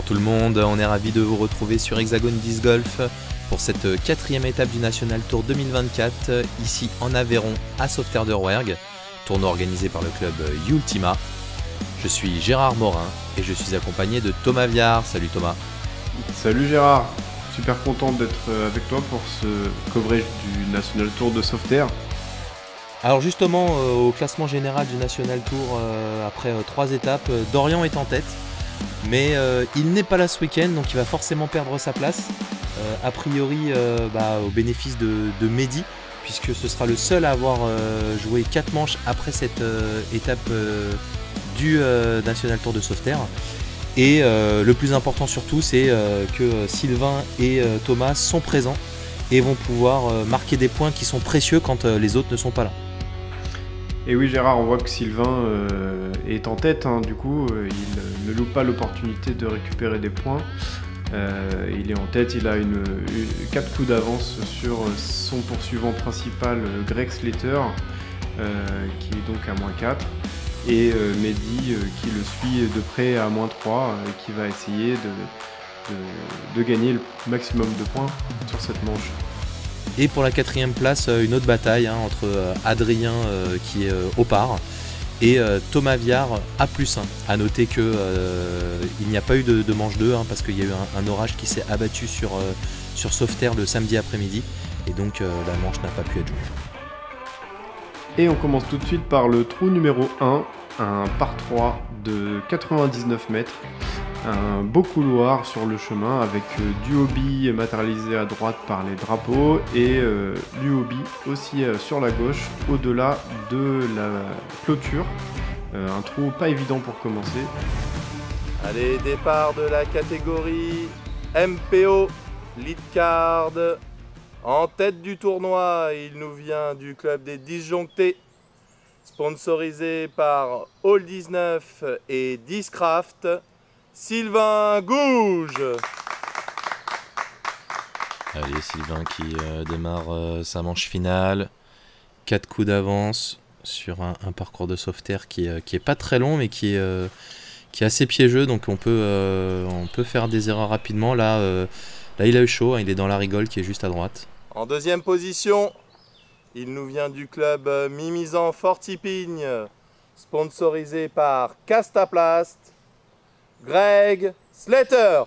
tout le monde, on est ravis de vous retrouver sur Hexagone Disc Golf pour cette 4e étape du National Tour 2024, ici en Aveyron à Sauveterre de Rouergue, tournoi organisé par le club Ultima. Je suis Gérard Morin et je suis accompagné de Thomas Viard. Salut Thomas. Salut Gérard, super content d'être avec toi pour ce coverage du National Tour de Sauveterre. Alors justement, au classement général du National Tour, après 3 étapes, Dorian est en tête. Mais il n'est pas là ce week-end, donc il va forcément perdre sa place. A priori, au bénéfice de Mehdi, puisque ce sera le seul à avoir joué 4 manches après cette étape du National Tour de Sauveterre. Et le plus important surtout, c'est que Sylvain et Thomas sont présents et vont pouvoir marquer des points qui sont précieux quand les autres ne sont pas là. Et oui Gérard, on voit que Sylvain est en tête, hein, du coup il ne loupe pas l'opportunité de récupérer des points. Il est en tête, il a 4 coups d'avance sur son poursuivant principal Greg Slater, qui est donc à -4. Et Mehdi qui le suit de près à -3, qui va essayer de gagner le maximum de points sur cette manche. Et pour la 4e place, une autre bataille entre Adrien qui est au par et Thomas Viard à +1. A noter qu'il n'y a pas eu de manche 2 parce qu'il y a eu un orage qui s'est abattu sur Sauveterre le samedi après-midi et donc la manche n'a pas pu être jouée. Et on commence tout de suite par le trou numéro 1, un par 3 de 99 mètres. Un beau couloir sur le chemin avec du hobby matérialisé à droite par les drapeaux et du hobby aussi sur la gauche au-delà de la clôture. Un trou pas évident pour commencer. Allez, départ de la catégorie MPO Lead Card. En tête du tournoi, il nous vient du club des Disjonctés, sponsorisé par All 19 et Discraft. Sylvain Gouge. Allez, Sylvain qui démarre sa manche finale. 4 coups d'avance sur un parcours de Sauveterre qui est pas très long mais qui est assez piégeux, donc on peut faire des erreurs rapidement. Là il a eu chaud, il est dans la rigole qui est juste à droite. En 2e position, il nous vient du club Mimizan Fortipigne, sponsorisé par Castaplast. Greg Slater.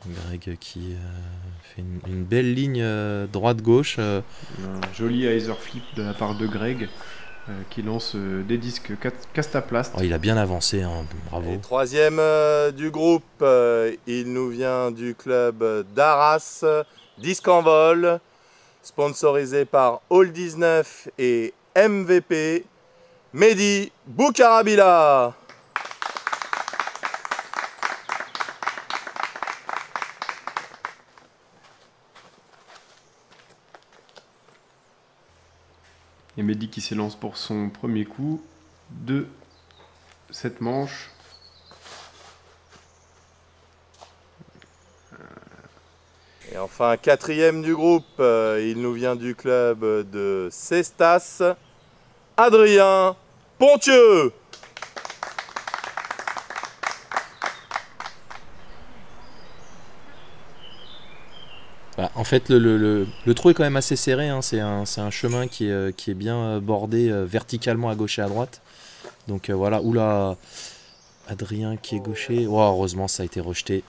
Greg qui fait une belle ligne droite-gauche. Un joli hyzer flip de la part de Greg qui lance des disques Castaplast. Oh, il a bien avancé, hein, bravo. Et 3e du groupe, il nous vient du club d'Arras, disque en vol, sponsorisé par All 19 et MVP, Mehdi Boukarabila. Et Mehdi qui s'élance pour son premier coup de cette manche. Et enfin, 4e du groupe, il nous vient du club de Cestas, Adrien Pontieux. En fait, le trou est quand même assez serré, hein. C'est un chemin qui est bien bordé verticalement à gauche et à droite. Donc voilà, oula, Adrien qui est gaucher. Oh, heureusement, ça a été rejeté.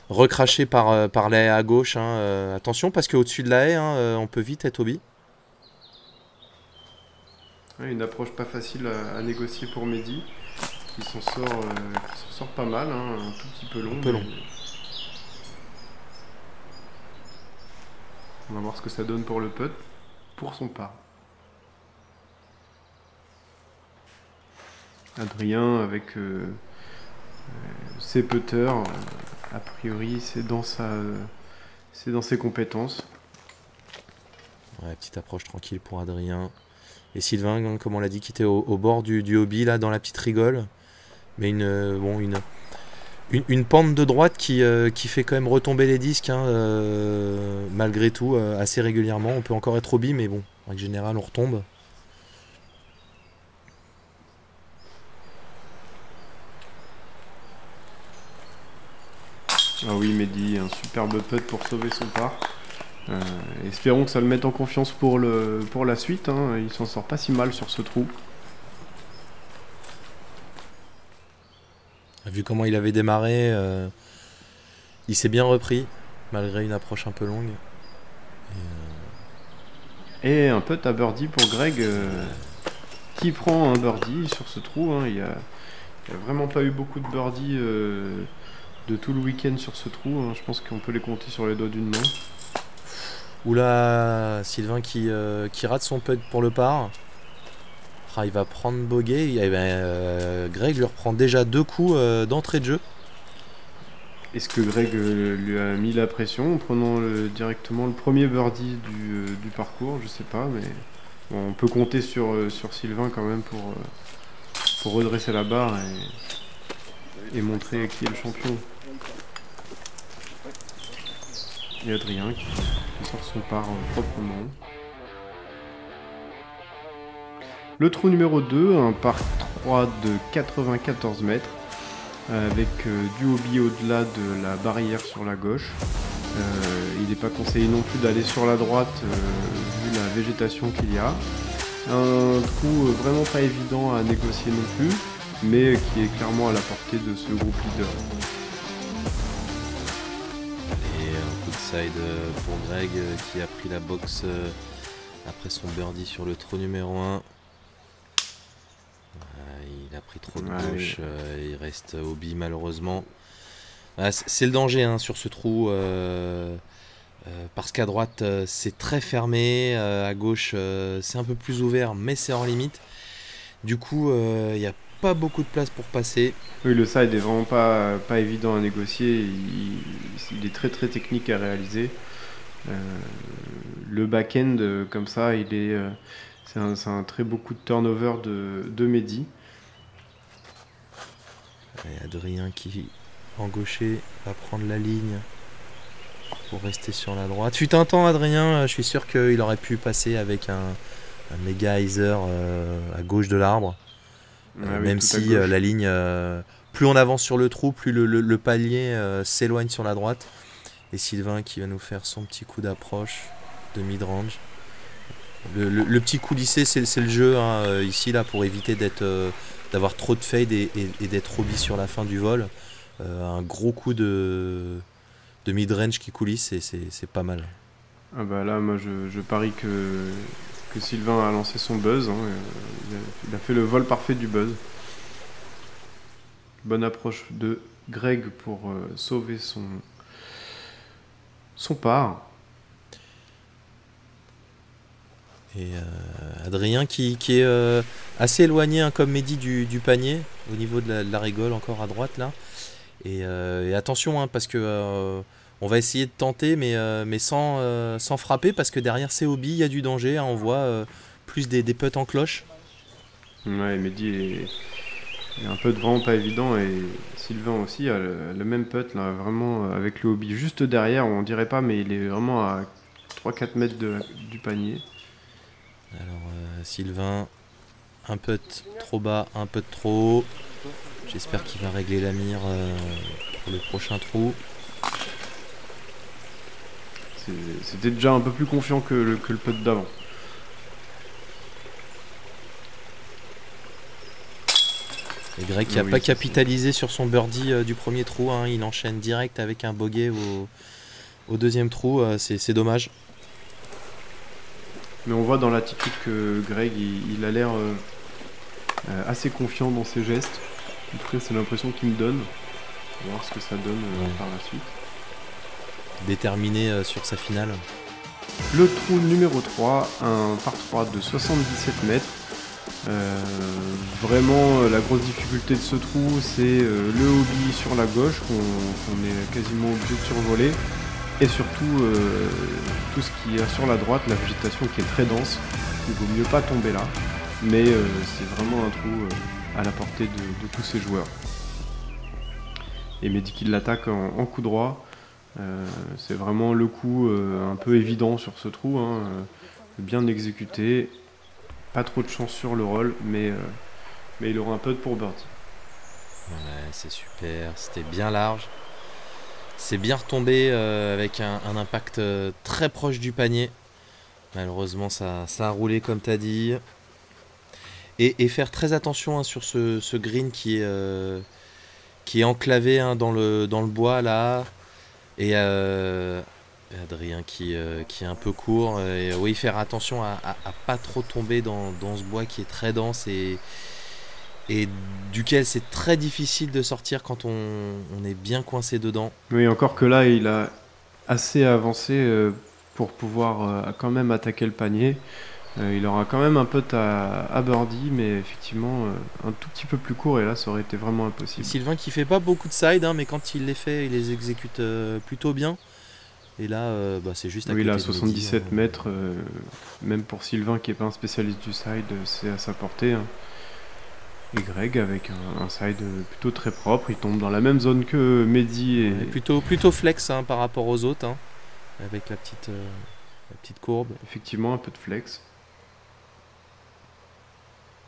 Recraché par la haie à gauche, hein. Attention parce qu'au-dessus de la haie, hein, on peut vite être hobby. Ouais, une approche pas facile à négocier pour Mehdi, qui s'en sort pas mal, hein, un tout petit peu long. On va voir ce que ça donne pour le putt, pour son par. Adrien avec ses putters, a priori c'est dans ses compétences. Ouais, petite approche tranquille pour Adrien. Et Sylvain, comme on l'a dit, qui était au bord du hobby, là, dans la petite rigole. Mais une Une pente de droite qui fait quand même retomber les disques, hein, malgré tout, assez régulièrement. On peut encore être au bi, mais bon, en règle générale, on retombe. Ah oui, Mehdi, un superbe putt pour sauver son par. Espérons que ça le mette en confiance pour la suite, hein. Il s'en sort pas si mal sur ce trou. Vu comment il avait démarré, il s'est bien repris, malgré une approche un peu longue. Et un putt à birdie pour Greg, qui prend un birdie sur ce trou, hein. Il y a vraiment pas eu beaucoup de birdies de tout le week-end sur ce trou, hein. Je pense qu'on peut les compter sur les doigts d'une main. Oula, Sylvain qui rate son putt pour le par. Ah, il va prendre bogey. Greg lui reprend déjà 2 coups d'entrée de jeu. Est-ce que Greg lui a mis la pression en prenant directement le premier birdie du parcours? Je sais pas, mais bon, on peut compter sur Sylvain quand même pour redresser la barre et montrer qui est le champion. Et Adrien qui sort son par proprement. Le trou numéro 2, un par 3 de 94 mètres, avec du hobby au-delà de la barrière sur la gauche. Il n'est pas conseillé non plus d'aller sur la droite, vu la végétation qu'il y a. Un trou vraiment pas évident à négocier non plus, mais qui est clairement à la portée de ce groupe leader. Allez, un coup de side pour Greg qui a pris la box après son birdie sur le trou numéro 1. Il a pris trop de gauche, il reste au bi malheureusement. C'est le danger, hein, sur ce trou, parce qu'à droite c'est très fermé, à gauche c'est un peu plus ouvert mais c'est hors limite. Du coup il n'y a pas beaucoup de place pour passer. Oui, le side est vraiment pas évident à négocier, il est très très technique à réaliser. Le back-end comme ça, c'est un très beau coup de turnover de Mehdi. Et Adrien qui, en gaucher, va prendre la ligne pour rester sur la droite. Fut un temps, Adrien, je suis sûr qu'il aurait pu passer avec un méga hyzer à gauche de l'arbre. Même si la ligne, plus on avance sur le trou, plus le palier s'éloigne sur la droite. Et Sylvain qui va nous faire son petit coup d'approche de mid-range. Le petit coup lissé, c'est le jeu, hein, ici là, pour éviter d'avoir trop de fade et d'être hobby sur la fin du vol. Un gros coup de mid-range qui coulisse et c'est pas mal. Ah bah là, moi je parie que Sylvain a lancé son buzz, hein. Il a fait le vol parfait du buzz. Bonne approche de Greg pour sauver son par. Et Adrien qui est assez éloigné, hein, comme Mehdi du panier, au niveau de la rigole encore à droite là. Et attention, hein, parce que on va essayer de tenter, mais sans frapper, parce que derrière c'est hobby, il y a du danger, hein, on voit plus des putts en cloche. Ouais, Mehdi est un putt vraiment pas évident, et Sylvain aussi a le même putt là, vraiment avec le hobby juste derrière, on dirait pas, mais il est vraiment à 3-4 mètres du panier. Alors Sylvain, un putt trop bas, un putt trop haut. J'espère qu'il va régler la mire pour le prochain trou. C'était déjà un peu plus confiant que le putt d'avant. Et Greg qui n'a pas capitalisé sur son birdie du premier trou, hein, il enchaîne direct avec un bogey au deuxième trou, c'est dommage. Mais on voit dans l'attitude que Greg, il a l'air assez confiant dans ses gestes. En tout cas, c'est l'impression qu'il me donne. On va voir ce que ça donne par la suite. Déterminé sur sa finale. Le trou numéro 3, un par 3 de 77 mètres. Vraiment, la grosse difficulté de ce trou, c'est le hobby sur la gauche qu'on est quasiment obligé de survoler. Et surtout, tout ce qu'il y a sur la droite, la végétation qui est très dense. Il vaut mieux pas tomber là. Mais c'est vraiment un trou à la portée de tous ces joueurs. et Mehdi qui l'attaque en coup droit. C'est vraiment le coup un peu évident sur ce trou, hein, bien exécuté, pas trop de chance sur le roll, mais il aura un peu pour birdie. Ouais, c'est super, c'était bien large. C'est bien retombé avec un impact très proche du panier. Malheureusement, ça a roulé comme tu as dit. Et faire très attention, hein, sur ce green qui est enclavé, hein, dans le bois là. Et Adrien qui est un peu court. Et oui, faire attention à pas trop tomber dans ce bois qui est très dense et duquel c'est très difficile de sortir quand on est bien coincé dedans. Oui, encore que là, il a assez avancé pour pouvoir quand même attaquer le panier. Il aura quand même un putt à birdie, mais effectivement un tout petit peu plus court, et là ça aurait été vraiment impossible. Sylvain qui fait pas beaucoup de side, hein, mais quand il les fait, il les exécute plutôt bien. Et là, c'est juste à côté. Oui, là, de 77 Mehdi, mètres, même pour Sylvain qui n'est pas un spécialiste du side, c'est à sa portée, hein. Et Greg avec un side plutôt très propre, il tombe dans la même zone que Mehdi. Et... Ouais, plutôt flex, hein, par rapport aux autres, hein, avec la petite courbe. Effectivement, un peu de flex.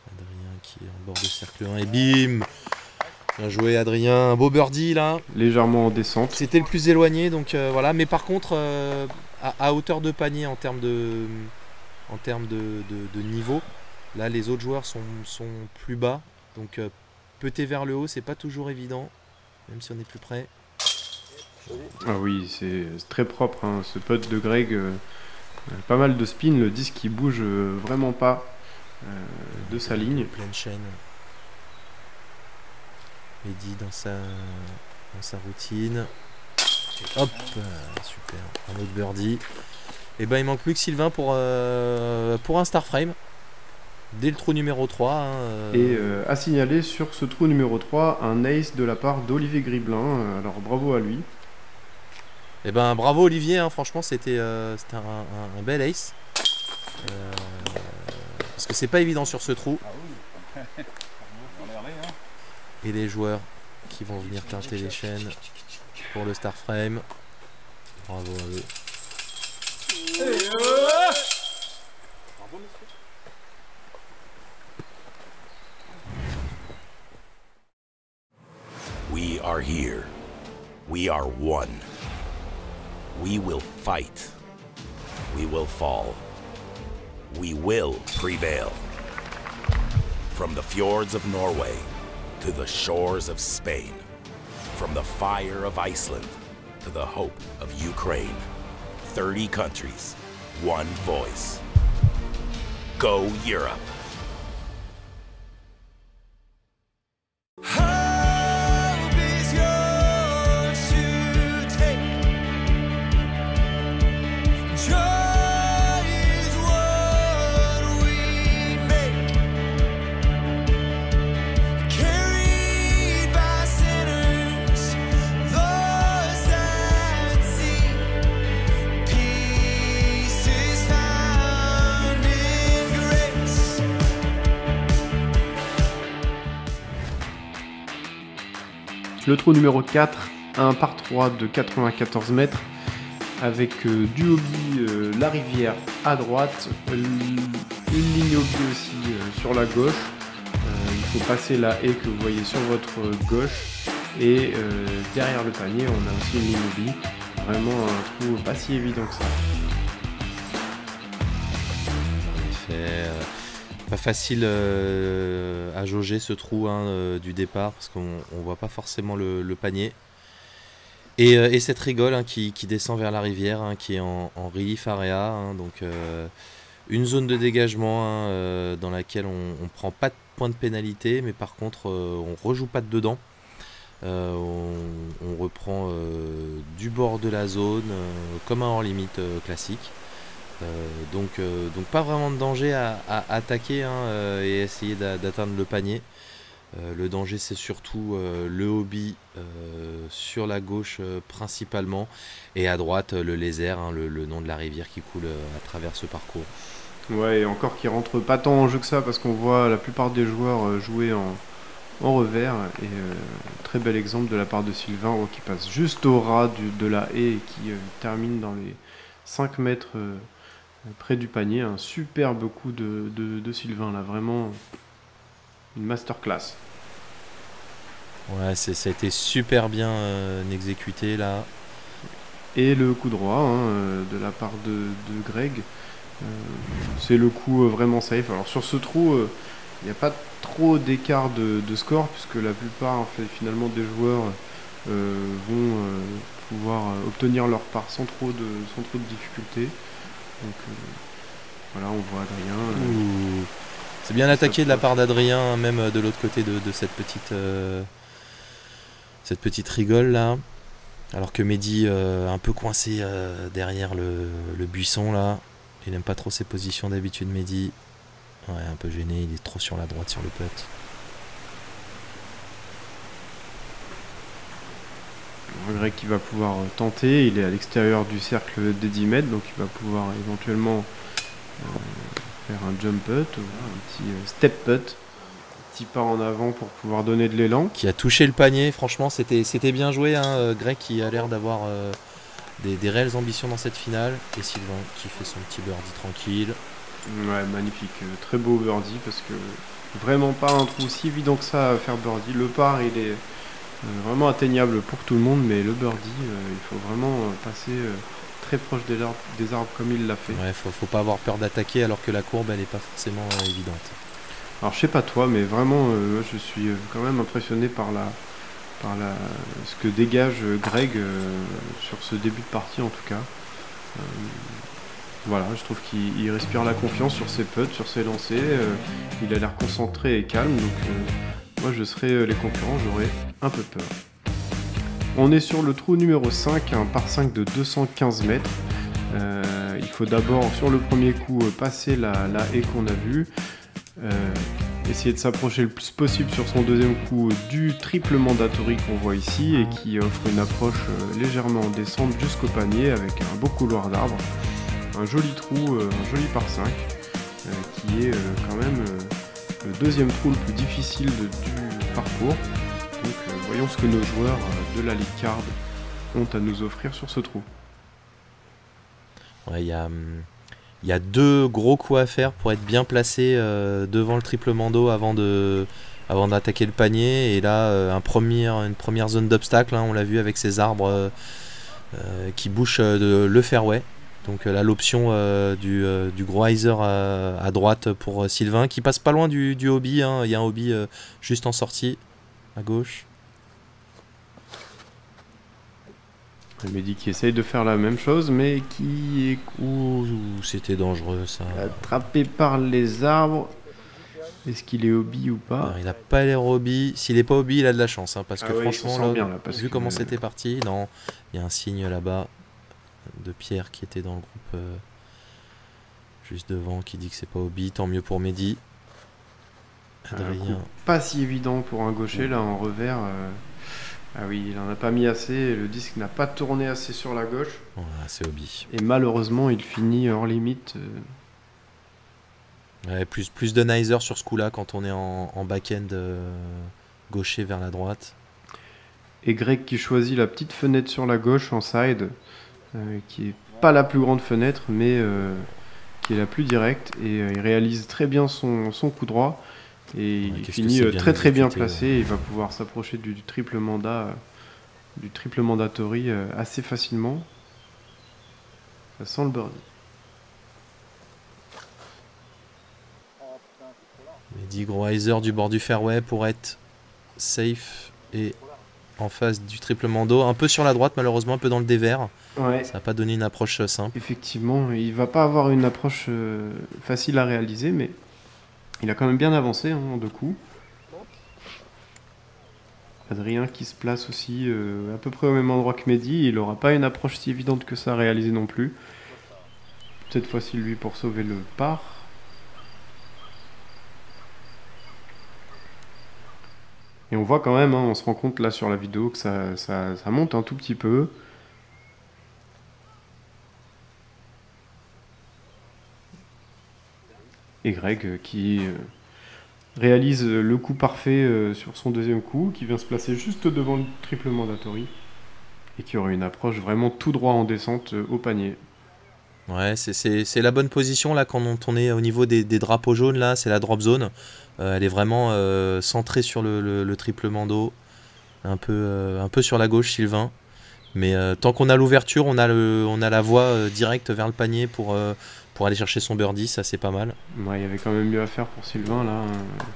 Adrien qui est en bord de cercle 1 et bim! Bien joué Adrien, un beau birdie là. Légèrement en descente. C'était le plus éloigné, donc voilà. Mais par contre, à hauteur de panier en termes de niveau, là les autres joueurs sont plus bas. Donc peter vers le haut, c'est pas toujours évident, même si on est plus près. Ah oui, c'est très propre, hein, ce putt de Greg. Pas mal de spin, le disque qui bouge vraiment pas de sa ligne. Pleine chaîne. Mehdi dans sa routine. Et hop, super, un autre birdie. Et ben il manque plus que Sylvain pour un star frame. Dès le trou numéro 3. Hein, Et à signaler sur ce trou numéro 3, un ace de la part d'Olivier Griblin. Alors bravo à lui. Et ben bravo Olivier, hein, franchement c'était un bel ace. Parce que c'est pas évident sur ce trou. Et les joueurs qui vont venir teinter les chaînes pour le star frame. Bravo à eux. We are here. We are one. We will fight. We will fall. We will prevail. From the fjords of Norway to the shores of Spain, from the fire of Iceland to the hope of Ukraine, 30 countries, one voice. Go Europe! Le trou numéro 4, un par 3 de 94 mètres, avec du hobby, la rivière à droite, une ligne hobby aussi sur la gauche. Il faut passer la haie que vous voyez sur votre gauche, et derrière le panier on a aussi une ligne hobby. Vraiment un trou pas si évident que ça. En effet, pas facile à jauger ce trou, hein, du départ, parce qu'on voit pas forcément le panier. Et cette rigole, hein, qui descend vers la rivière, hein, qui est en relief area, hein, donc une zone de dégagement, hein, dans laquelle on prend pas de points de pénalité, mais par contre on rejoue pas de dedans. On reprend du bord de la zone, comme un hors-limite classique. Donc pas vraiment de danger à attaquer, hein, et essayer d'atteindre le panier. Le danger c'est surtout le hobby sur la gauche principalement, et à droite le lézard, hein, le nom de la rivière qui coule à travers ce parcours. Ouais, et encore qui rentre pas tant en jeu que ça, parce qu'on voit la plupart des joueurs jouer en revers. Et très bel exemple de la part de Sylvain, qui passe juste au ras de la haie et qui termine dans les 5 mètres près du panier. Un superbe coup de Sylvain, là, vraiment une masterclass. Ouais, ça a été super bien exécuté là. Et le coup droit de la part de Greg, c'est le coup vraiment safe. Alors sur ce trou, il n'y a pas trop d'écart de score, puisque la plupart finalement des joueurs vont pouvoir obtenir leur part sans trop de difficultés. Donc voilà, on voit Adrien. C'est bien attaqué de la part d'Adrien, même de l'autre côté de cette petite rigole là. Alors que Mehdi un peu coincé derrière le buisson là. Il n'aime pas trop ses positions d'habitude, Mehdi. Ouais, un peu gêné, il est trop sur la droite sur le putt. Greg qui va pouvoir tenter, il est à l'extérieur du cercle des 10 mètres, donc il va pouvoir éventuellement faire un jump putt, ou un petit step putt, un petit pas en avant pour pouvoir donner de l'élan. Qui a touché le panier, franchement c'était bien joué, hein. Greg qui a l'air d'avoir des réelles ambitions dans cette finale, et Sylvain qui fait son petit birdie tranquille. Ouais, magnifique, très beau birdie, parce que vraiment pas un trou si évident que ça à faire birdie. Le par il est vraiment atteignable pour tout le monde, mais le birdie, il faut vraiment passer très proche des arbres comme il l'a fait. Ouais, faut pas avoir peur d'attaquer alors que la courbe elle est pas forcément évidente. Alors je sais pas toi, mais vraiment je suis quand même impressionné par ce que dégage Greg sur ce début de partie en tout cas. Voilà, je trouve qu'il respire la confiance sur ses putts, sur ses lancers. Il a l'air concentré et calme, donc moi je serais les concurrents, j'aurais un peu peur. On est sur le trou numéro 5, un par 5 de 215 mètres. Il faut d'abord sur le premier coup passer la haie qu'on a vue. Essayer de s'approcher le plus possible sur son deuxième coup du triple mandatory qu'on voit ici et qui offre une approche légèrement en descente jusqu'au panier avec un beau couloir d'arbres. Un joli trou, un joli par 5 qui est quand même le deuxième trou le plus difficile du parcours. Donc voyons ce que nos joueurs de la League Card ont à nous offrir sur ce trou. Ouais, il y a 2 gros coups à faire pour être bien placé devant le triple mando avant d'attaquer le panier. Et là, une première zone d'obstacle, hein, on l'a vu avec ces arbres qui bouchent le fairway. Donc là, l'option du gros hyzer à droite pour Sylvain, qui passe pas loin du hobby. Hein. Il y a un hobby juste en sortie, à gauche. Mehdi qui essaye de faire la même chose, mais qui est c'était dangereux ça. Attrapé par les arbres. Est-ce qu'il est hobby ou pas? Alors, il a pas l'air hobby. S'il est pas hobby, il a de la chance. Hein, parce que ouais, franchement, là, bien, là, vu comment c'était parti, non, il y a un signe là-bas de Pierre qui était dans le groupe juste devant qui dit que c'est pas hobby. Tant mieux pour Mehdi. Adrien. Pas si évident pour un gaucher là en revers. Ah oui, il en a pas mis assez. Le disque n'a pas tourné assez sur la gauche. Ouais, c'est hobby. Et malheureusement, il finit hors limite. Ouais, plus de nizer sur ce coup-là quand on est en back-end gaucher vers la droite. Et Greg qui choisit la petite fenêtre sur la gauche en side, qui est pas la plus grande fenêtre, mais qui est la plus directe. Et il réalise très bien son coup droit. Et il finit très bien placé. Il va pouvoir s'approcher du triple mandat, du triple mandatory assez facilement. Ça sent le birdie. Mehdi gros hyzer du bord du fairway pour être safe et en face du triple mando. Un peu sur la droite malheureusement, un peu dans le dévers. Ouais. Ça n'a pas donné une approche simple. Effectivement, il va pas avoir une approche facile à réaliser, mais il a quand même bien avancé en 2 coups. Adrien qui se place aussi à peu près au même endroit que Mehdi. Il n'aura pas une approche si évidente que ça à réaliser non plus. Cette fois-ci, lui, pour sauver le par. Et on voit quand même, on se rend compte là sur la vidéo que ça monte un tout petit peu. Et Greg qui réalise le coup parfait sur son deuxième coup, qui vient se placer juste devant le triple mandatory, et qui aurait une approche vraiment tout droit en descente au panier. Ouais, c'est la bonne position là quand on est au niveau des drapeaux jaunes là, c'est la drop zone. Elle est vraiment centrée sur le triple mando, un peu sur la gauche Sylvain. Mais tant qu'on a l'ouverture, on a la voie directe vers le panier pour aller chercher son birdie, ça c'est pas mal. Ouais, il y avait quand même mieux à faire pour Sylvain là,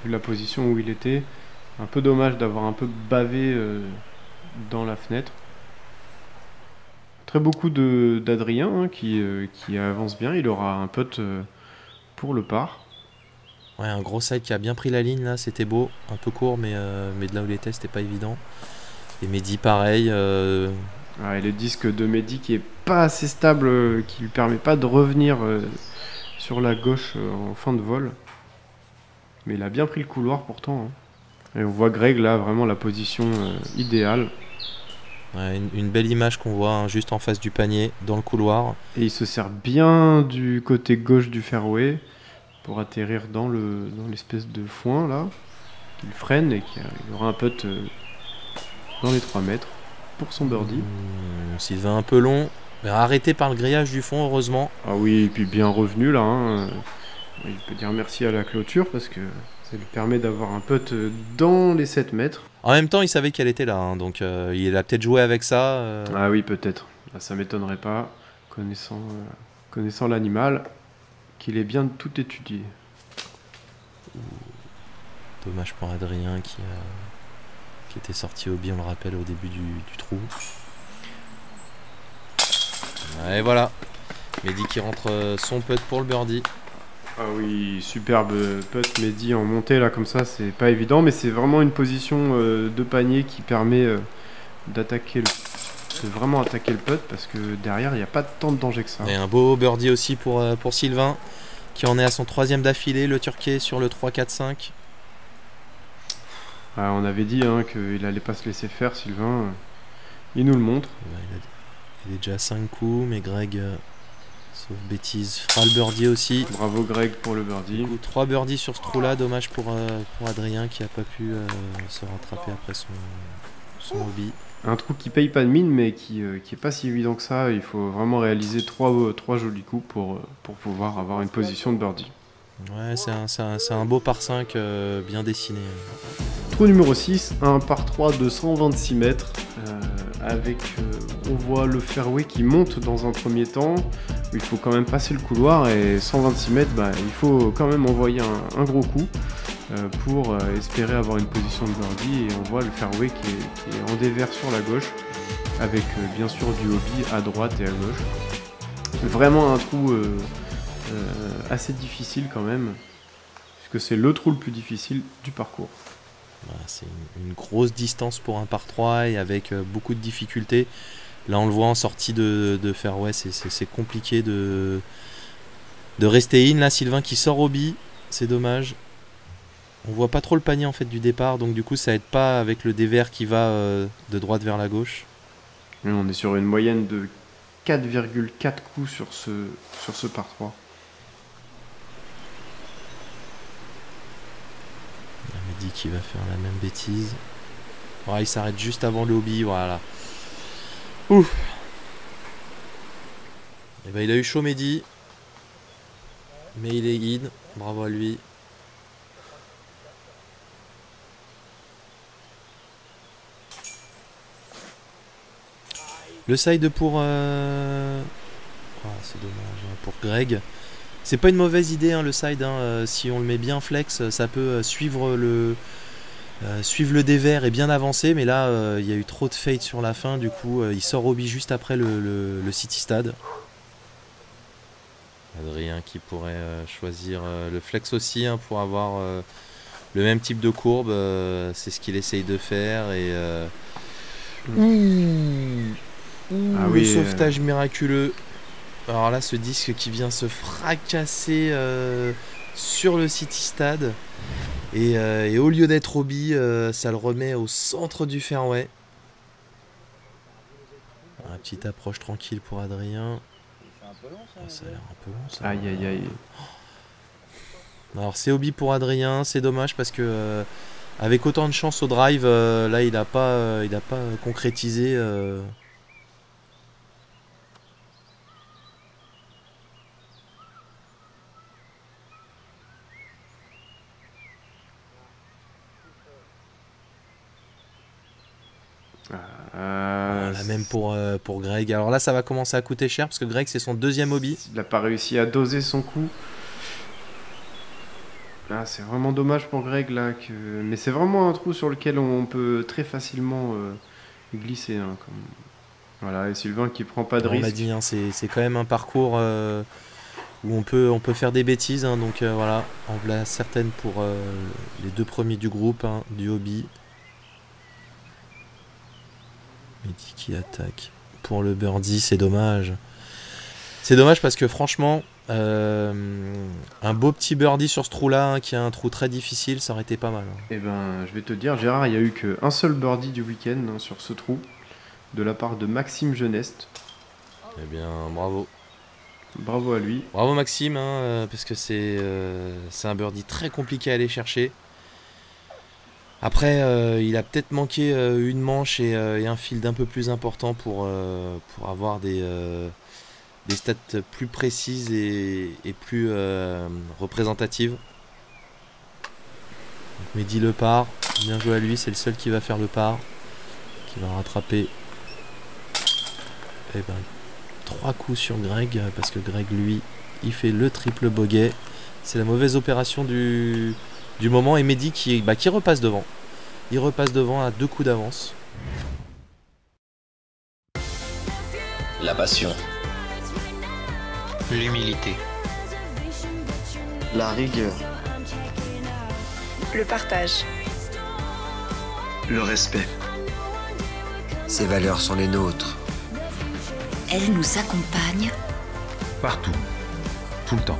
vu la position où il était. Un peu dommage d'avoir un peu bavé dans la fenêtre. Très beau coup d'Adrien hein, qui avance bien, il aura un putt pour le par. Ouais, un gros side qui a bien pris la ligne là, c'était beau, un peu court mais de là où il était c'était pas évident. Et Mehdi pareil. Et le disque de Mehdi qui est pas assez stable, qui lui permet pas de revenir sur la gauche en fin de vol. Mais il a bien pris le couloir pourtant. Hein. Et on voit Greg là, vraiment la position idéale. Ouais, une belle image qu'on voit hein, juste en face du panier, dans le couloir. Et il se sert bien du côté gauche du fairway pour atterrir dans l'espèce de foin là. Il freine et il aura un putt dans les 3 mètres pour son birdie. Sylvain un peu long, mais arrêté par le grillage du fond heureusement. Ah oui, et puis bien revenu là. Hein. Il peut dire merci à la clôture parce que ça lui permet d'avoir un putt dans les 7 mètres. En même temps, il savait qu'elle était là, hein, donc il a peut-être joué avec ça. Ah oui, peut-être. Ça m'étonnerait pas, connaissant l'animal, qu'il ait bien tout étudié. Dommage pour Adrien qui était sorti au bi, on le rappelle, au début du trou. Et voilà, Mehdi qui rentre son putt pour le birdie. Ah oui, superbe putt Mehdi en montée là comme ça, c'est pas évident, mais c'est vraiment une position de panier qui permet de vraiment attaquer le putt parce que derrière il n'y a pas tant de danger que ça. Et un beau birdie aussi pour Sylvain qui en est à son 3e d'affilée, le Turquet sur le 3-4-5. On avait dit hein, qu'il allait pas se laisser faire Sylvain, il nous le montre. Ouais, il est déjà à 5 coups, mais Greg... sauf bêtise, fera le birdie aussi. Bravo Greg pour le birdie. Du coup, 3 birdies sur ce trou là, dommage pour Adrien qui a pas pu se rattraper après son hobby. Un trou qui paye pas de mine mais qui est pas si évident que ça, il faut vraiment réaliser 3 jolis coups pour pouvoir avoir une position de birdie. Ouais, c'est un beau par 5 bien dessiné. Trou numéro 6, un par 3 de 126 mètres avec, on voit le fairway qui monte dans un premier temps. Il faut quand même passer le couloir et 126 mètres, il faut quand même envoyer un gros coup pour espérer avoir une position de birdie. Et on voit le fairway qui est en dévers sur la gauche avec bien sûr du hobby à droite et à gauche. Vraiment un trou assez difficile quand même, puisque c'est le trou le plus difficile du parcours. C'est une grosse distance pour un par 3 et avec beaucoup de difficultés. Là on le voit en sortie de fairway, c'est compliqué de rester in. Là Sylvain qui sort au bi, c'est dommage. On voit pas trop le panier en fait du départ, donc du coup ça aide pas avec le dévers qui va de droite vers la gauche. Et on est sur une moyenne de 4,4 coups sur ce par 3. Mehdi qui va faire la même bêtise. Ouais, il s'arrête juste avant le hobby, voilà. Ouf. Et il a eu chaud Mehdi. Mais il est in. Bravo à lui. Le side pour... c'est dommage. Pour Greg. C'est pas une mauvaise idée le side. Si on le met bien flex, ça peut suivre le dévers et bien avancer. Mais là, il y a eu trop de fade sur la fin. Du coup, il sort au bi juste après le City Stade. Adrien qui pourrait choisir le flex aussi pour avoir le même type de courbe. C'est ce qu'il essaye de faire. Et le sauvetage miraculeux. Alors là, ce disque qui vient se fracasser sur le City Stade. Et au lieu d'être au bi, ça le remet au centre du fairway. Une petite approche tranquille pour Adrien. Ça a l'air un peu long ça. Aïe aïe aïe. Alors c'est hobby pour Adrien, c'est dommage parce que avec autant de chance au drive, là il a pas concrétisé. Voilà, même pour Greg. Alors là ça va commencer à coûter cher parce que Greg c'est son deuxième hobby. Il n'a pas réussi à doser son coup. Ah, c'est vraiment dommage pour Greg là. Mais c'est vraiment un trou sur lequel on peut très facilement glisser. Hein, comme... Voilà, et Sylvain qui prend pas de risque. On l'a dit, hein, c'est quand même un parcours où on peut faire des bêtises. Hein, donc voilà, en voilà certaines pour les deux premiers du groupe, hein, du hobby. Mehdi qui attaque pour le birdie, c'est dommage. C'est dommage parce que franchement, un beau petit birdie sur ce trou-là, hein, qui est un trou très difficile, ça aurait été pas mal. Hein. Eh ben, je vais te dire, Gérard, il n'y a eu qu'un seul birdie du week-end, hein, sur ce trou, de la part de Maxime Geneste. Eh bien, bravo. Bravo à lui. Bravo Maxime, hein, parce que c'est un birdie très compliqué à aller chercher. Après, il a peut-être manqué une manche et un field un peu plus important pour avoir des stats plus précises et plus représentatives. Donc, Mehdi le part, bien joué à lui, c'est le seul qui va faire le par, qui va rattraper. Et ben, 3 coups sur Greg, parce que Greg lui, il fait le triple bogey. C'est la mauvaise opération du moment et Mehdi qui repasse devant. Il repasse devant à 2 coups d'avance. La passion. L'humilité. La rigueur. Le partage. Le respect. Ces valeurs sont les nôtres. Elles nous accompagnent. Partout. Tout le temps.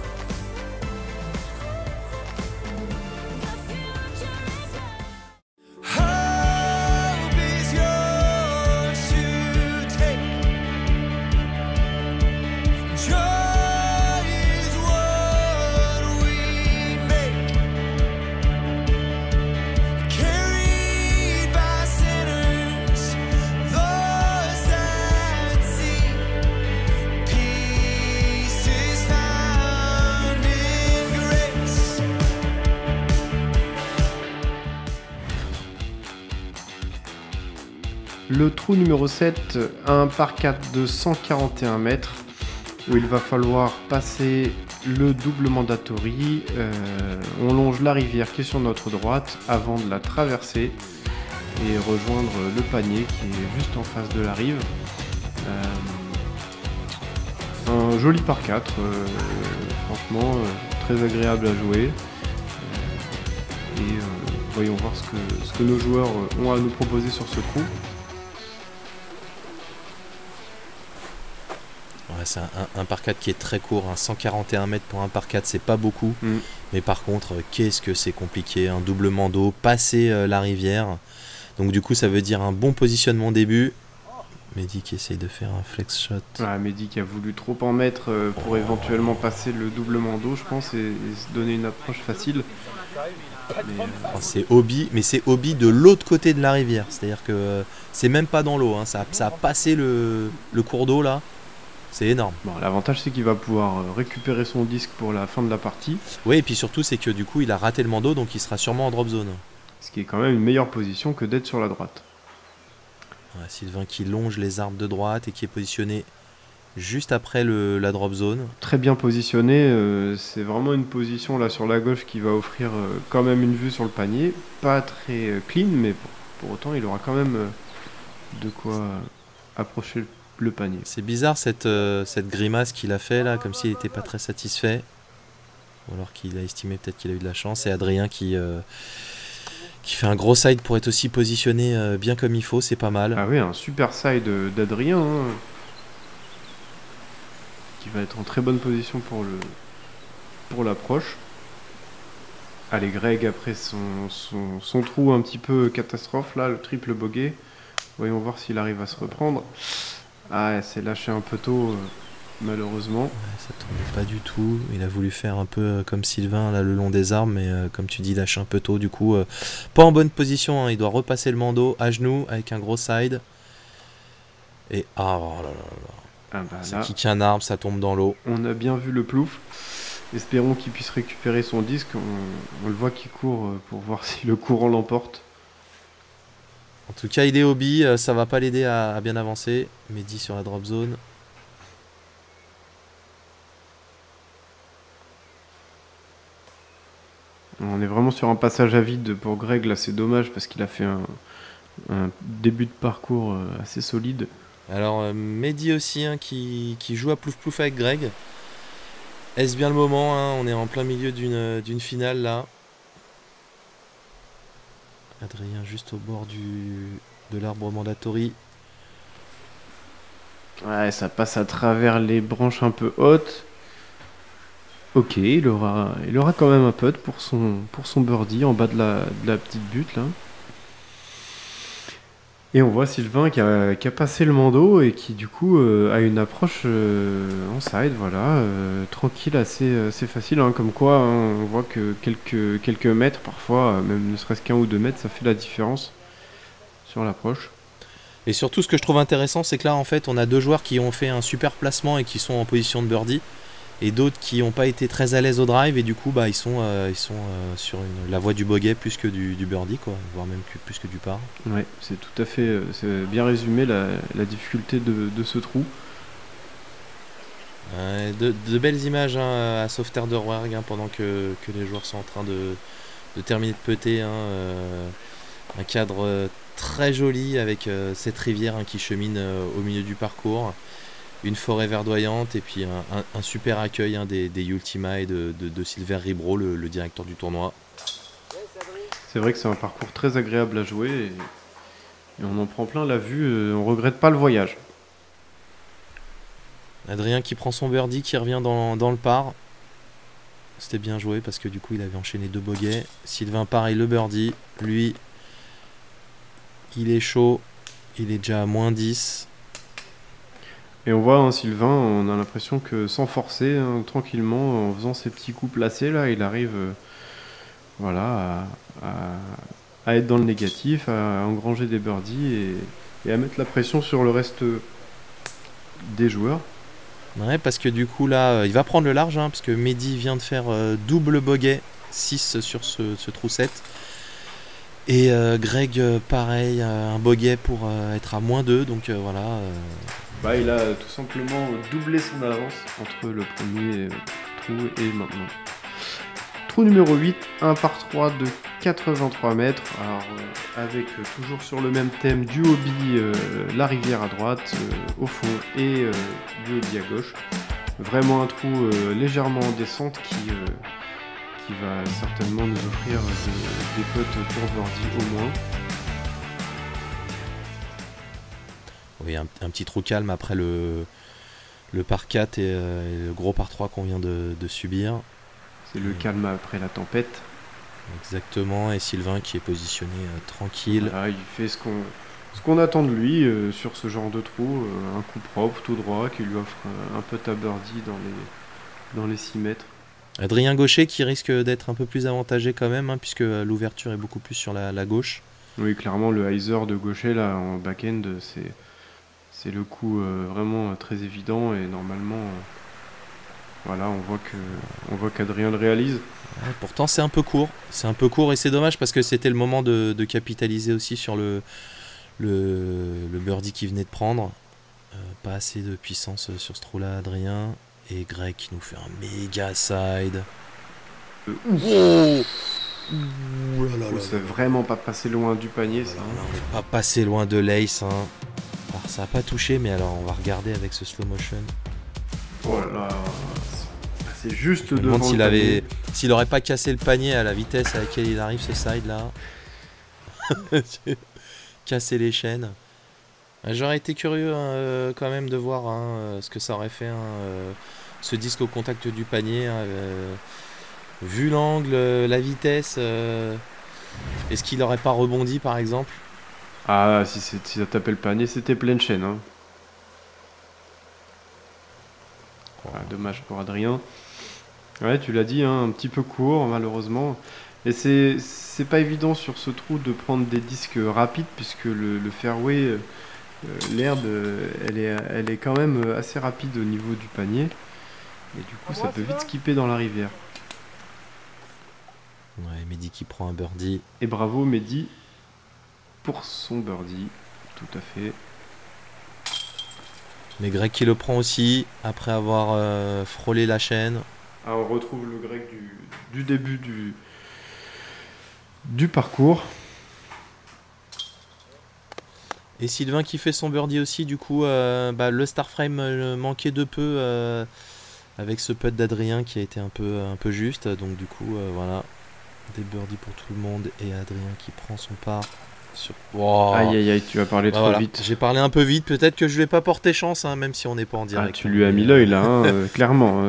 Le trou numéro 7, un par 4 de 141 mètres, où il va falloir passer le double mandatory. On longe la rivière qui est sur notre droite avant de la traverser et rejoindre le panier qui est juste en face de la rive. Un joli par 4, franchement très agréable à jouer. Voyons voir ce que nos joueurs ont à nous proposer sur ce trou. Ouais, c'est un par 4 qui est très court, hein. 141 mètres pour un par 4, c'est pas beaucoup. Mais par contre, qu'est-ce que c'est compliqué, un doublement d'eau, passer la rivière. Donc du coup, ça veut dire un bon positionnement au début. Mehdi qui essaye de faire un flex shot. Ouais, Mehdi qui a voulu trop en mettre pour éventuellement passer le doublement d'eau, je pense, et se donner une approche facile. C'est hobby, mais c'est hobby de l'autre côté de la rivière. C'est-à-dire que c'est même pas dans l'eau, hein. Ça a passé le cours d'eau là. C'est énorme. Bon, l'avantage c'est qu'il va pouvoir récupérer son disque pour la fin de la partie. Oui, et puis surtout c'est que du coup il a raté le mando, donc il sera sûrement en drop zone. Ce qui est quand même une meilleure position que d'être sur la droite. Ouais, Sylvain qui longe les arbres de droite et qui est positionné juste après la drop zone. Très bien positionné, c'est vraiment une position là sur la gauche qui va offrir quand même une vue sur le panier. Pas très clean, mais pour autant il aura quand même de quoi approcher le panier. C'est bizarre cette grimace qu'il a fait là, comme s'il n'était pas très satisfait. Ou alors qu'il a estimé peut-être qu'il a eu de la chance. Et Adrien qui fait un gros side pour être aussi positionné bien comme il faut, c'est pas mal. Ah oui, un super side d'Adrien, hein, qui va être en très bonne position pour l'approche. Allez, Greg, après son trou un petit peu catastrophe, là, le triple bogey. Voyons voir s'il arrive à se reprendre. Ah, c'est lâché un peu tôt. malheureusement. Ouais, ça tombait pas du tout. Il a voulu faire un peu comme Sylvain là, le long des arbres, mais comme tu dis, il lâche un peu tôt. Du coup, pas en bonne position. Hein. Il doit repasser le mando à genoux avec un gros side. Et oh là là là. Ah bah Ça là, kick un arbre, ça tombe dans l'eau. on a bien vu le plouf. Espérons qu'il puisse récupérer son disque. On le voit qu'il court pour voir si le courant l'emporte. En tout cas, il est hobby, ça va pas l'aider à bien avancer. Mehdi sur la drop zone. On est vraiment sur un passage à vide pour Greg. Là, c'est dommage parce qu'il a fait un début de parcours assez solide. Alors, Mehdi aussi hein, qui joue à plouf plouf avec Greg. Est-ce bien le moment hein? On est en plein milieu d'une finale là. Adrien juste au bord de l'arbre mandatory. Ouais, ça passe à travers les branches un peu hautes. Ok, il aura quand même un putt pour son birdie en bas de la petite butte là. Et on voit Sylvain qui a passé le mando et qui du coup a une approche en side, voilà, tranquille, assez facile, hein, comme quoi hein, on voit que quelques mètres parfois, même ne serait-ce qu'un ou 2 mètres, ça fait la différence sur l'approche. Et surtout, ce que je trouve intéressant, c'est que là, en fait, on a deux joueurs qui ont fait un super placement et qui sont en position de birdie, et d'autres qui n'ont pas été très à l'aise au drive, et du coup, bah, ils sont sur la voie du bogey plus que du birdie, quoi, voire même plus que du par. Ouais, c'est tout à fait, c'est bien résumé la difficulté de ce trou. De belles images hein, à Sauveterre de Rouergue hein, pendant que les joueurs sont en train de terminer de putter. Hein, un cadre très joli avec cette rivière hein, qui chemine au milieu du parcours. Une forêt verdoyante et puis un super accueil hein, des Ultima et de Silver Ribro, le directeur du tournoi. C'est vrai que c'est un parcours très agréable à jouer et on en prend plein la vue, on regrette pas le voyage. Adrien qui prend son birdie, qui revient dans le par. C'était bien joué parce que du coup il avait enchaîné 2 bogeys. Sylvain pareil le birdie. Lui il est chaud. Il est déjà à moins 10. Et on voit hein, Sylvain, on a l'impression que sans forcer, hein, tranquillement, en faisant ses petits coups placés, là, il arrive voilà, à être dans le négatif, à engranger des birdies et à mettre la pression sur le reste des joueurs. Ouais, parce que du coup là, il va prendre le large, hein, parce que Mehdi vient de faire double bogey, 6 sur ce trou 7. Et Greg, pareil, un bogey pour être à moins 2, donc voilà. Bah, il a tout simplement doublé son avance entre le premier trou et maintenant. Trou numéro 8, un par 3 de 83 mètres. Alors, avec toujours sur le même thème du hobby, la rivière à droite, au fond, et du hobby à gauche. Vraiment un trou légèrement en descente qui va certainement nous offrir des putts pour birdie au moins. Oui, un petit trou calme après le par 4 et le gros par 3 qu'on vient de subir. C'est le calme après la tempête. Exactement, et Sylvain qui est positionné tranquille. Voilà, il fait ce qu'on attend de lui sur ce genre de trou. Un coup propre, tout droit, qui lui offre un putt à birdie dans les 6 mètres. Adrien Gaucher qui risque d'être un peu plus avantagé quand même, hein, puisque l'ouverture est beaucoup plus sur la gauche. Oui, clairement, le hyzer de Gaucher là, en back-end, c'est le coup vraiment très évident et normalement, voilà, on voit qu'Adrien le réalise. Ouais, pourtant c'est un peu court et c'est dommage parce que c'était le moment de capitaliser aussi sur le birdie qu'il venait de prendre. Pas assez de puissance sur ce trou là, Adrien. Et Greg qui nous fait un méga side. C'est vraiment pas passé loin du panier ça. On n'est pas passé loin de l'ace. Hein. Alors ça n'a pas touché, mais alors on va regarder avec ce slow motion. Oh là là, c'est juste devant le panier. S'il aurait pas cassé le panier à la vitesse à laquelle il arrive ce side là. Casser les chaînes. J'aurais été curieux hein, quand même de voir hein, ce que ça aurait fait ce disque au contact du panier. Vu l'angle, la vitesse, est-ce qu'il n'aurait pas rebondi par exemple? Ah, si ça tapait le panier, c'était pleine chaîne. Hein. Voilà, dommage pour Adrien. Ouais, tu l'as dit, hein, un petit peu court malheureusement. Et c'est pas évident sur ce trou de prendre des disques rapides puisque le fairway, l'herbe, elle est quand même assez rapide au niveau du panier. Et du coup, ça peut vite skipper dans la rivière. Ouais, Mehdi qui prend un birdie. Et bravo Mehdi pour son birdie, tout à fait. Mais Greg qui le prend aussi après avoir frôlé la chaîne. Ah, on retrouve le Greg du début du parcours. Et Sylvain qui fait son birdie aussi, du coup, le Starframe manquait de peu avec ce putt d'Adrien qui a été un peu juste. Donc du coup, voilà, des birdies pour tout le monde et Adrien qui prend son part sur... Wow. Aïe aïe aïe, tu vas parler trop vite. J'ai parlé un peu vite, peut-être que je vais pas porter chance, hein, même si on n'est pas en direct. Ah, tu lui as mis l'œil là, hein, clairement.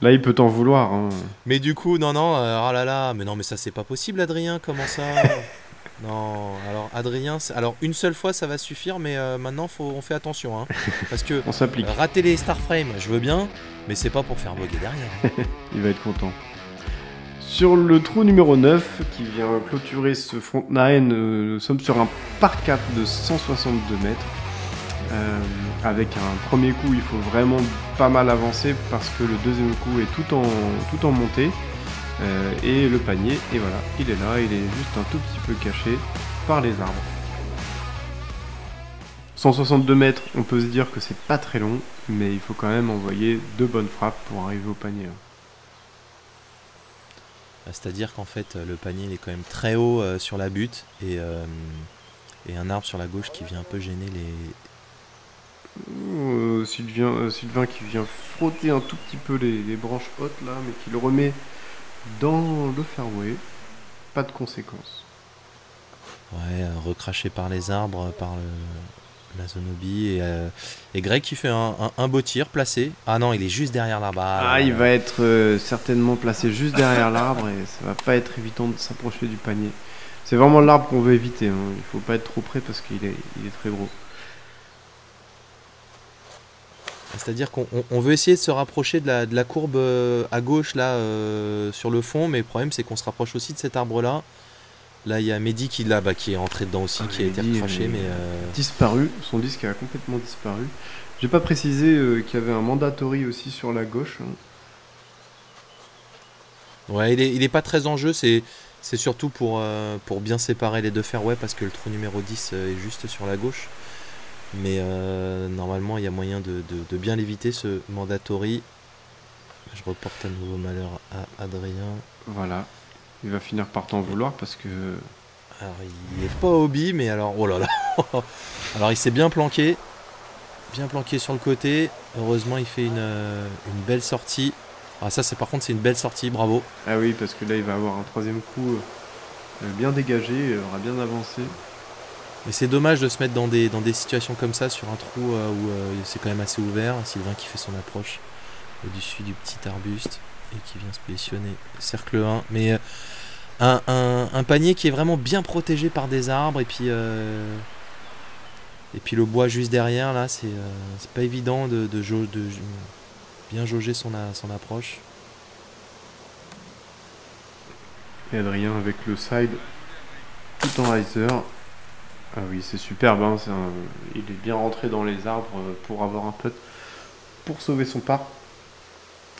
Là, il peut t'en vouloir. Hein. Mais du coup, non, oh là là, mais non, mais ça c'est pas possible, Adrien, comment ça? Non, alors Adrien, alors une seule fois ça va suffire, mais maintenant on fait attention, hein, parce que on s'applique. Rater les Starframe, je veux bien, mais c'est pas pour faire boguer derrière. Hein. Il va être content. Sur le trou numéro 9 qui vient clôturer ce front 9, nous sommes sur un par 4 de 162 mètres. Avec un premier coup, il faut vraiment pas mal avancer parce que le deuxième coup est tout en montée. Et le panier, et voilà, il est là, il est juste un tout petit peu caché par les arbres. 162 mètres, on peut se dire que c'est pas très long, mais il faut quand même envoyer 2 bonnes frappes pour arriver au panier. C'est-à-dire qu'en fait, le panier il est quand même très haut sur la butte et un arbre sur la gauche qui vient un peu gêner les... Sylvain qui vient frotter un tout petit peu les branches hautes là, mais qui le remet dans le fairway, pas de conséquences. Ouais, recraché par les arbres, par la zonobie. Et Greg qui fait un beau tir placé. Ah non, il est juste derrière l'arbre. Il va être certainement placé juste derrière l'arbre et ça va pas être évident de s'approcher du panier. C'est vraiment l'arbre qu'on veut éviter. Hein. Il faut pas être trop près parce qu'il est très gros. C'est-à-dire qu'on veut essayer de se rapprocher de la courbe à gauche là sur le fond, mais le problème c'est qu'on se rapproche aussi de cet arbre là. Là il y a Mehdi qui est rentré dedans aussi, qui a été recraché, mais disparu. Son disque a complètement disparu. J'ai pas précisé qu'il y avait un mandatory aussi sur la gauche. Hein. Ouais, il est pas très en jeu, c'est surtout pour bien séparer les deux fairways parce que le trou numéro 10 est juste sur la gauche. Mais normalement il y a moyen de bien l'éviter ce mandatory. Je reporte à nouveau malheur à Adrien. Voilà, il va finir par t'en vouloir parce que... Alors il est pas hobby, mais alors oh là là. Alors il s'est bien planqué sur le côté. Heureusement il fait une belle sortie. Ah ça par contre c'est une belle sortie, bravo. Ah oui, parce que là il va avoir un troisième coup bien dégagé, il aura bien avancé. Mais c'est dommage de se mettre dans des situations comme ça sur un trou où c'est quand même assez ouvert. Sylvain qui fait son approche au-dessus du petit arbuste et qui vient se positionner cercle 1. Mais un panier qui est vraiment bien protégé par des arbres et puis le bois juste derrière là, c'est pas évident de bien jauger son approche. Et Adrien avec le side tout en riser. Ah oui, c'est superbe, hein, il est bien rentré dans les arbres pour avoir un putt pour sauver son par.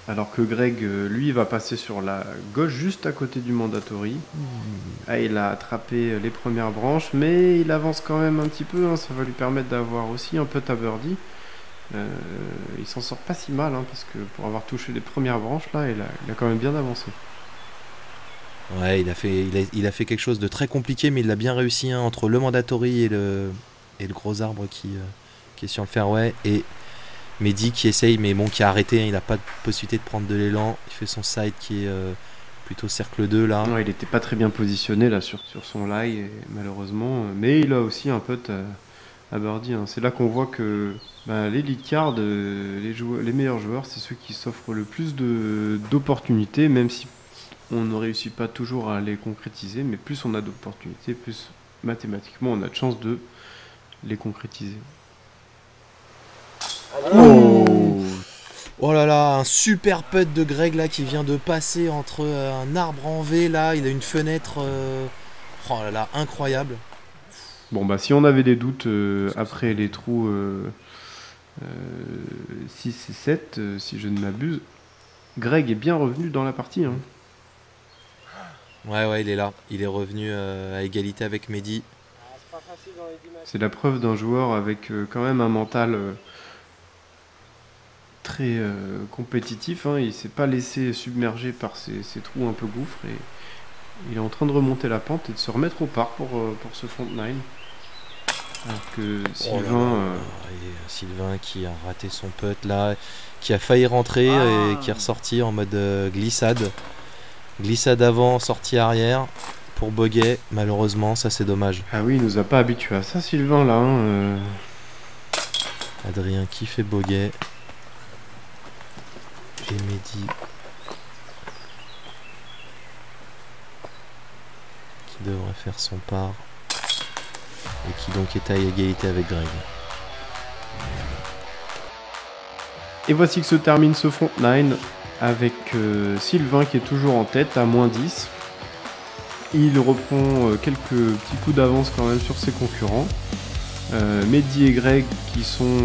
Alors que Greg, lui, va passer sur la gauche juste à côté du mandatory. Ah, il a attrapé les premières branches, mais il avance quand même un petit peu, hein, ça va lui permettre d'avoir aussi un putt à birdie. Il s'en sort pas si mal, hein, parce que pour avoir touché les premières branches, là, il a quand même bien avancé. Ouais, il a fait quelque chose de très compliqué, mais il l'a bien réussi, hein, entre le mandatory et le gros arbre qui est sur le fairway, et Mehdi qui essaye, mais bon, qui a arrêté, hein, il n'a pas de possibilité de prendre de l'élan. Il fait son side qui est plutôt cercle 2 là. Non, il n'était pas très bien positionné là sur son lie, malheureusement, mais il a aussi un putt à birdie. Hein. C'est là qu'on voit que les lead cards, les meilleurs joueurs, c'est ceux qui s'offrent le plus d'opportunités, même si on ne réussit pas toujours à les concrétiser, mais plus on a d'opportunités, plus mathématiquement on a de chances de les concrétiser. Oh Oh là là, un super putt de Greg là qui vient de passer entre un arbre en V là, il a une fenêtre oh là là, incroyable. Bon bah si on avait des doutes après les trous 6 et 7, si je ne m'abuse, Greg est bien revenu dans la partie. Hein. Ouais, il est là, il est revenu à égalité avec Mehdi. C'est la preuve d'un joueur avec quand même un mental très compétitif. Hein. Il ne s'est pas laissé submerger par ces trous un peu gouffres et il est en train de remonter la pente et de se remettre au par pour ce front 9. Alors que Sylvain qui a raté son putt là, qui a failli rentrer et qui est ressorti en mode glissade. Glissade avant, sortie arrière pour bogey. Malheureusement, ça c'est dommage. Ah oui, il nous a pas habitués à ça, Sylvain là. Hein, Adrien qui fait bogey. Et Mehdi qui devrait faire son par. Et qui donc est à égalité avec Greg. Et voici que se termine ce front 9 avec Sylvain qui est toujours en tête à -10. Il reprend quelques petits coups d'avance quand même sur ses concurrents. Mehdi et Greg qui sont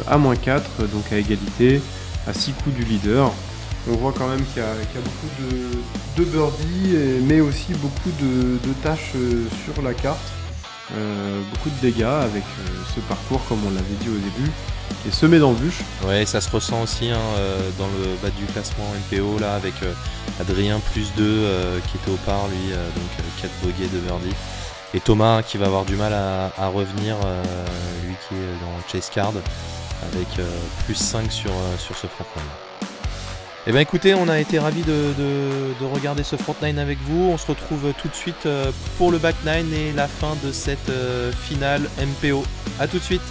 à -4, donc à égalité, à 6 coups du leader. On voit quand même qu'il y a beaucoup de birdies, mais aussi beaucoup de tâches sur la carte. Beaucoup de dégâts avec ce parcours, comme on l'avait dit au début, qui est semé d'embûches. Ouais, ça se ressent aussi hein, dans le bas du classement MPO là, avec Adrien +2 qui était au par lui, donc 4 bogeys de birdie. Et Thomas qui va avoir du mal à revenir, lui qui est dans Chase Card, avec +5 sur ce front 9. Eh bien écoutez, on a été ravis de regarder ce front 9 avec vous. On se retrouve tout de suite pour le back 9 et la fin de cette finale MPO. A tout de suite.